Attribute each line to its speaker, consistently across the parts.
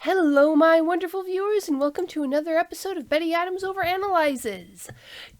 Speaker 1: Hello, my wonderful viewers, and welcome to another episode of Betty Adams Overanalyzes.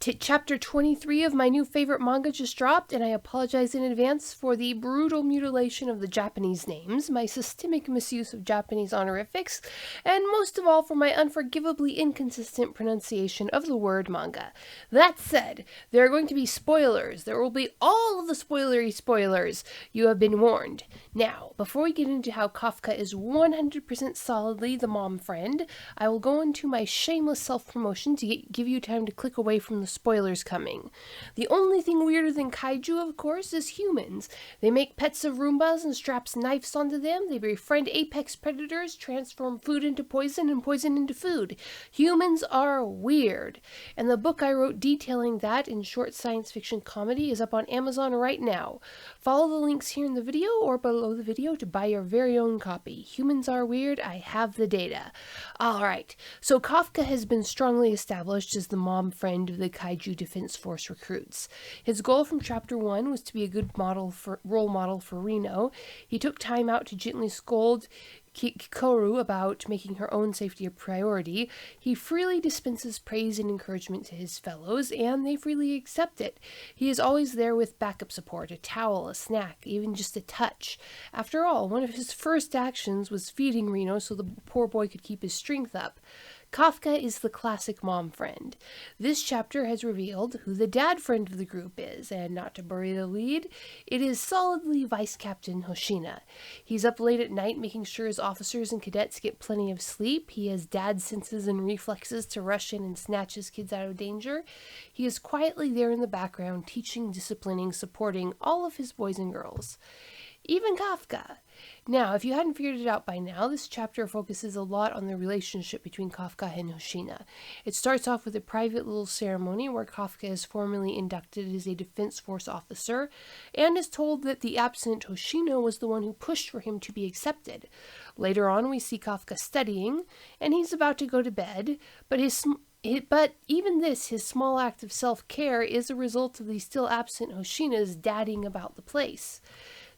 Speaker 1: Chapter 23 of my new favorite manga just dropped, and I apologize in advance for the brutal mutilation of the Japanese names, my systemic misuse of Japanese honorifics, and most of all for my unforgivably inconsistent pronunciation of the word manga. That said, there are going to be spoilers. There will be all of the spoilery spoilers. You have been warned. Now, before we get into how Kafka is 100% solidly the mom friend, I will go into my shameless self-promotion to give you time to click away from the spoilers coming. The only thing weirder than kaiju, of course, is humans. They make pets of Roombas and straps knives onto them. They befriend apex predators, transform food into poison and poison into food. Humans are weird. And the book I wrote detailing that in short science fiction comedy is up on Amazon right now. Follow the links here in the video or below the video to buy your very own copy. Humans are weird. I have the data. Alright, so Kafka has been strongly established as the mom friend of the Kaiju Defense Force recruits. His goal from Chapter 1 was to be a good role model for Reno. He took time out to gently scold Kikoru about making her own safety a priority. He freely dispenses praise and encouragement to his fellows, and they freely accept it. He is always there with backup support, a towel, a snack, even just a touch. After all, one of his first actions was feeding Reno so the poor boy could keep his strength up. Kafka is the classic mom friend. This chapter has revealed who the dad friend of the group is, and not to bury the lead, it is solidly Vice Captain Hoshina. He's up late at night making sure his officers and cadets get plenty of sleep. He has dad senses and reflexes to rush in and snatch his kids out of danger. He is quietly there in the background, teaching, disciplining, supporting all of his boys and girls. Even Kafka. Now, if you hadn't figured it out by now, this chapter focuses a lot on the relationship between Kafka and Hoshina. It starts off with a private little ceremony where Kafka is formally inducted as a Defense Force officer and is told that the absent Hoshina was the one who pushed for him to be accepted. Later on, we see Kafka studying, and he's about to go to bed, but even this, his small act of self-care, is a result of the still absent Hoshina's dadding about the place.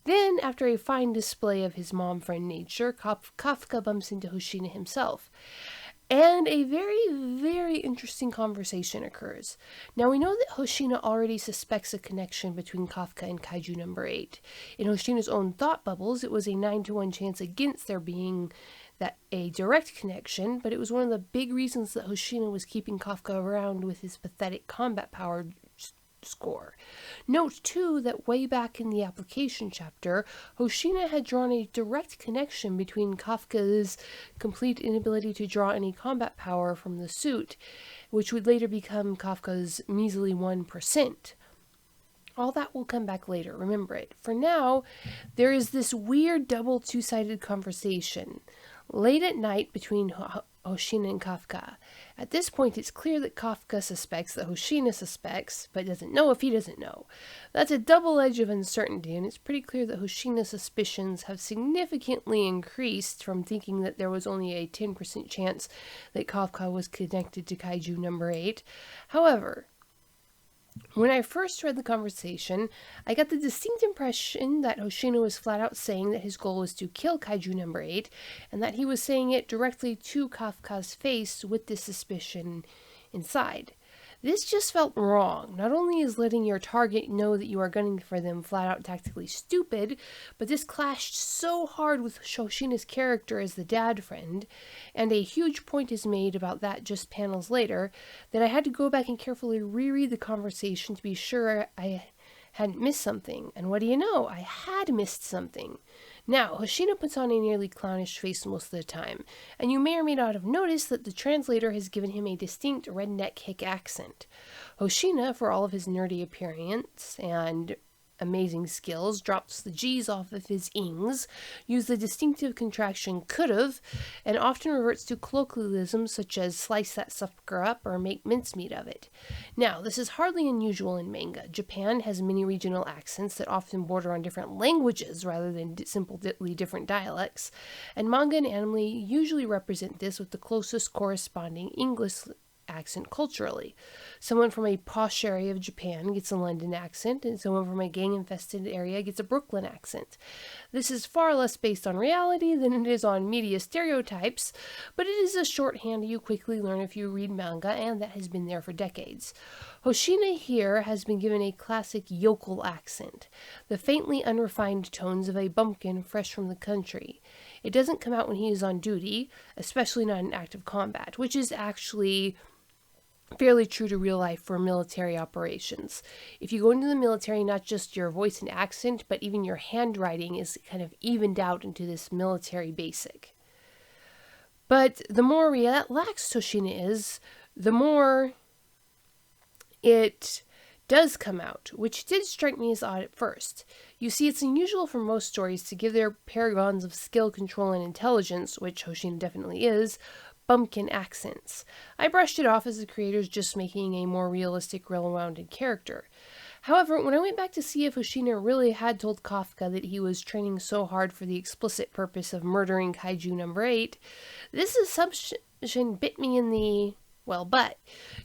Speaker 1: Then, after a fine display of his mom friend nature, Kafka bumps into Hoshina himself. And a very, very interesting conversation occurs. Now, we know that Hoshina already suspects a connection between Kafka and Kaiju number 8. In Hoshina's own thought bubbles, it was a 9-to-1 chance against there being a direct connection, but it was one of the big reasons that Hoshina was keeping Kafka around with his pathetic combat power score. Note, too, that way back in the application chapter, Hoshina had drawn a direct connection between Kafka's complete inability to draw any combat power from the suit, which would later become Kafka's measly 1%. All that will come back later, remember it. For now, there is this weird double two-sided conversation late at night between Hoshina and Kafka. At this point, it's clear that Kafka suspects that Hoshina suspects, but doesn't know if he doesn't know. That's a double edge of uncertainty, and it's pretty clear that Hoshina's suspicions have significantly increased from thinking that there was only a 10% chance that Kafka was connected to Kaiju number 8. However, when I first read the conversation, I got the distinct impression that Hoshina was flat out saying that his goal was to kill Kaiju number 8, and that he was saying it directly to Kafka's face with this suspicion inside. This just felt wrong. Not only is letting your target know that you are gunning for them flat out tactically stupid, but this clashed so hard with Hoshina's character as the dad friend, and a huge point is made about that just panels later, that I had to go back and carefully reread the conversation to be sure I hadn't missed something. And what do you know? I had missed something. Now, Hoshina puts on a nearly clownish face most of the time, and you may or may not have noticed that the translator has given him a distinct redneck hick accent. Hoshina, for all of his nerdy appearance and amazing skills, drops the G's off of his ings, uses the distinctive contraction could've, and often reverts to colloquialisms such as slice that sucker up or make mincemeat of it. Now, this is hardly unusual in manga. Japan has many regional accents that often border on different languages rather than simply different dialects, and manga and anime usually represent this with the closest corresponding English accent culturally. Someone from a posh area of Japan gets a London accent, and someone from a gang-infested area gets a Brooklyn accent. This is far less based on reality than it is on media stereotypes, but it is a shorthand you quickly learn if you read manga, and that has been there for decades. Hoshina here has been given a classic yokel accent, the faintly unrefined tones of a bumpkin fresh from the country. It doesn't come out when he is on duty, especially not in active combat, which is actually fairly true to real life for military operations. If you go into the military, not just your voice and accent, but even your handwriting is kind of evened out into this military basic. But the more relaxed Hoshina is, the more it does come out, which did strike me as odd at first. You see, it's unusual for most stories to give their paragons of skill, control, and intelligence, which Hoshina definitely is, bumpkin accents. I brushed it off as the creators just making a more realistic, well-rounded character. However, when I went back to see if Hoshina really had told Kafka that he was training so hard for the explicit purpose of murdering Kaiju number 8, this assumption bit me in the butt.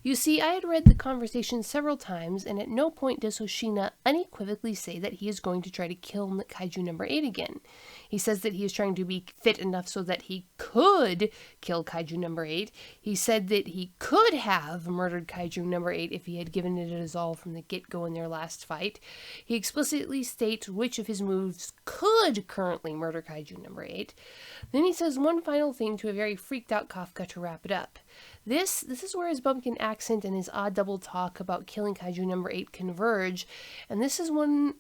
Speaker 1: You see, I had read the conversation several times, and at no point does Hoshina unequivocally say that he is going to try to kill Kaiju number 8 again. He says that he is trying to be fit enough so that he could kill Kaiju number 8. He said that he could have murdered Kaiju number 8 if he had given it a dissolve from the get-go in their last fight. He explicitly states which of his moves could currently murder Kaiju number 8. Then he says one final thing to a very freaked-out Kafka to wrap it up. This is where his bumpkin accent and his odd double talk about killing Kaiju number 8 converge, and this is one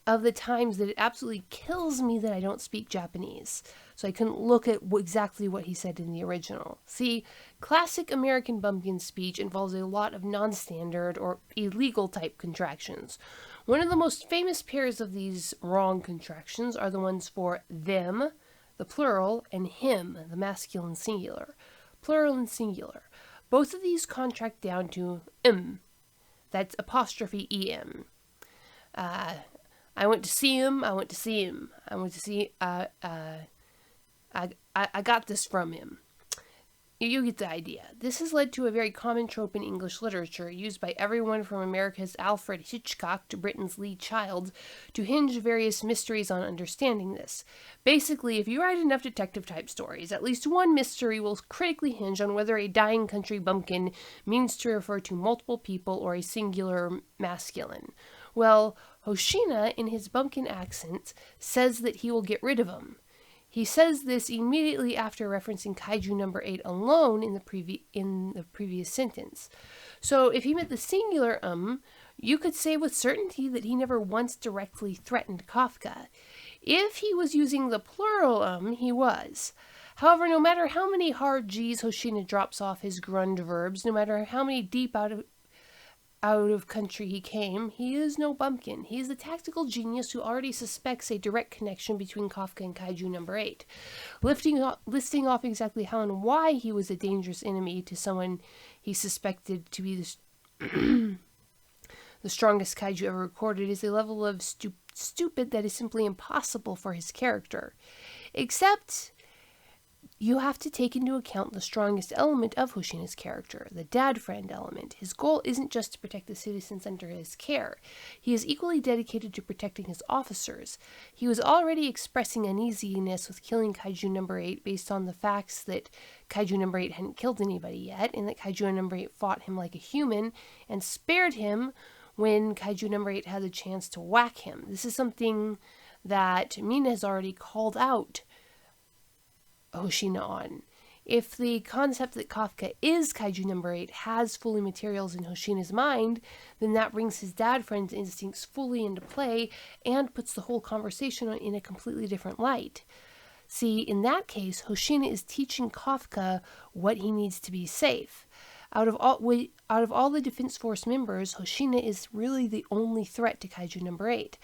Speaker 1: of the times that it absolutely kills me that I don't speak Japanese, so I couldn't look at exactly what he said in the original. See, classic American bumpkin speech involves a lot of non-standard or illegal type contractions. One of the most famous pairs of these wrong contractions are the ones for them, the plural, and him, the masculine singular. Plural and singular. Both of these contract down to that's apostrophe em. I went to see him. I went to see him. I went to see. I got this from him. You get the idea. This has led to a very common trope in English literature, used by everyone from America's Alfred Hitchcock to Britain's Lee Child, to hinge various mysteries on understanding this. Basically, if you write enough detective-type stories, at least one mystery will critically hinge on whether a dying country bumpkin means to refer to multiple people or a singular masculine. Well, Hoshina, in his bumpkin accent, says that he will get rid of him. He says this immediately after referencing Kaiju number 8 alone in the previous sentence. So if he meant the singular you could say with certainty that he never once directly threatened Kafka. If he was using the plural he was. However, no matter how many hard G's Hoshina drops off his grund verbs, no matter how many deep out of country he came, he is no bumpkin. He is the tactical genius who already suspects a direct connection between Kafka and Kaiju number 8. Listing off exactly how and why he was a dangerous enemy to someone he suspected to be the strongest Kaiju ever recorded is a level of stupid that is simply impossible for his character. Except you have to take into account the strongest element of Hoshina's character, the dad friend element. His goal isn't just to protect the citizens under his care. He is equally dedicated to protecting his officers. He was already expressing uneasiness with killing Kaiju number 8 based on the facts that Kaiju number 8 hadn't killed anybody yet, and that Kaiju number 8 fought him like a human and spared him when Kaiju number 8 had the chance to whack him. This is something that Mina has already called out Hoshina on. If the concept that Kafka is Kaiju number 8 has fully materials in Hoshina's mind, then that brings his dad friend's instincts fully into play and puts the whole conversation in a completely different light. See, in that case, Hoshina is teaching Kafka what he needs to be safe. Out of all the Defense Force members, Hoshina is really the only threat to Kaiju number 8.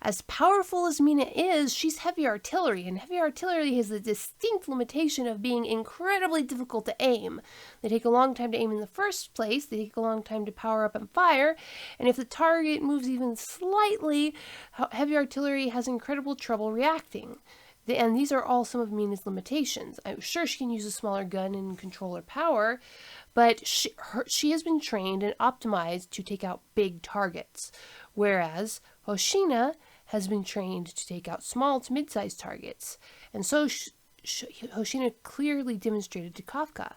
Speaker 1: As powerful as Mina is, she's heavy artillery, and heavy artillery has the distinct limitation of being incredibly difficult to aim. They take a long time to aim in the first place, they take a long time to power up and fire, and if the target moves even slightly, heavy artillery has incredible trouble reacting. And these are all some of Mina's limitations. I'm sure she can use a smaller gun and control her power, but she has been trained and optimized to take out big targets, whereas Hoshina has been trained to take out small to mid-sized targets. And so Hoshina clearly demonstrated to Kafka.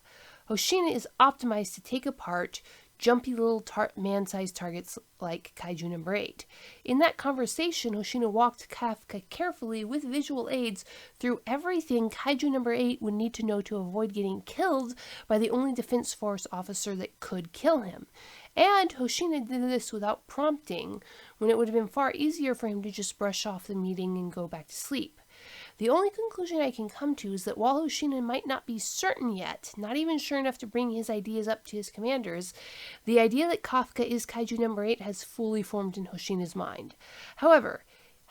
Speaker 1: Hoshina is optimized to take apart jumpy little man-sized targets like Kaiju number 8. In that conversation, Hoshina walked Kafka carefully with visual aids through everything Kaiju number 8 would need to know to avoid getting killed by the only Defense Force officer that could kill him. And Hoshina did this without prompting, when it would have been far easier for him to just brush off the meeting and go back to sleep. The only conclusion I can come to is that while Hoshina might not be certain yet, not even sure enough to bring his ideas up to his commanders, the idea that Kafka is Kaiju number 8 has fully formed in Hoshina's mind. However,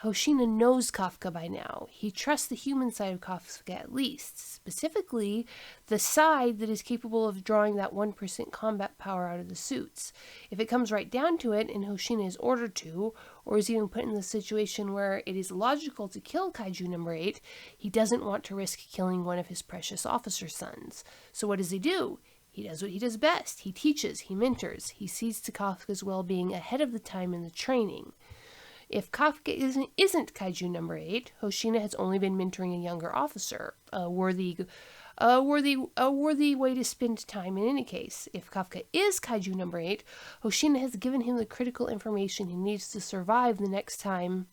Speaker 1: Hoshina knows Kafka by now. He trusts the human side of Kafka at least, specifically the side that is capable of drawing that 1% combat power out of the suits. If it comes right down to it, and Hoshina is ordered to, or is even put in the situation where it is logical to kill Kaiju number 8, he doesn't want to risk killing one of his precious officer sons. So what does he do? He does what he does best. He teaches, he mentors, he sees to Kafka's well-being ahead of the time in the training. If Kafka isn't Kaiju number 8, Hoshina has only been mentoring a younger officer, a worthy way to spend time in any case. If Kafka is Kaiju number 8, Hoshina has given him the critical information he needs to survive the next time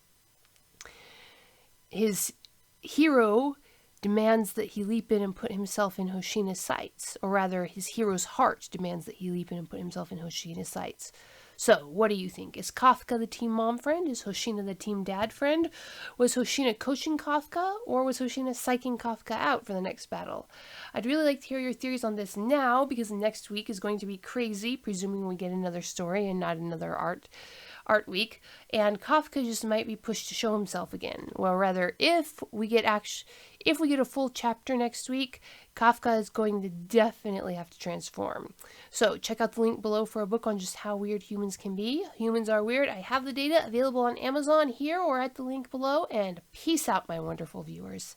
Speaker 1: his hero demands that he leap in and put himself in Hoshina's sights. Or rather, his hero's heart demands that he leap in and put himself in Hoshina's sights. So, what do you think? Is Kafka the team mom friend? Is Hoshina the team dad friend? Was Hoshina coaching Kafka? Or was Hoshina psyching Kafka out for the next battle? I'd really like to hear your theories on this now, because next week is going to be crazy, presuming we get another story and not another art week, and Kafka just might be pushed to show himself again. Well, rather, if we get a full chapter next week, Kafka is going to definitely have to transform. So check out the link below for a book on just how weird humans can be. Humans are weird. I have the data available on Amazon here or at the link below, and peace out, my wonderful viewers.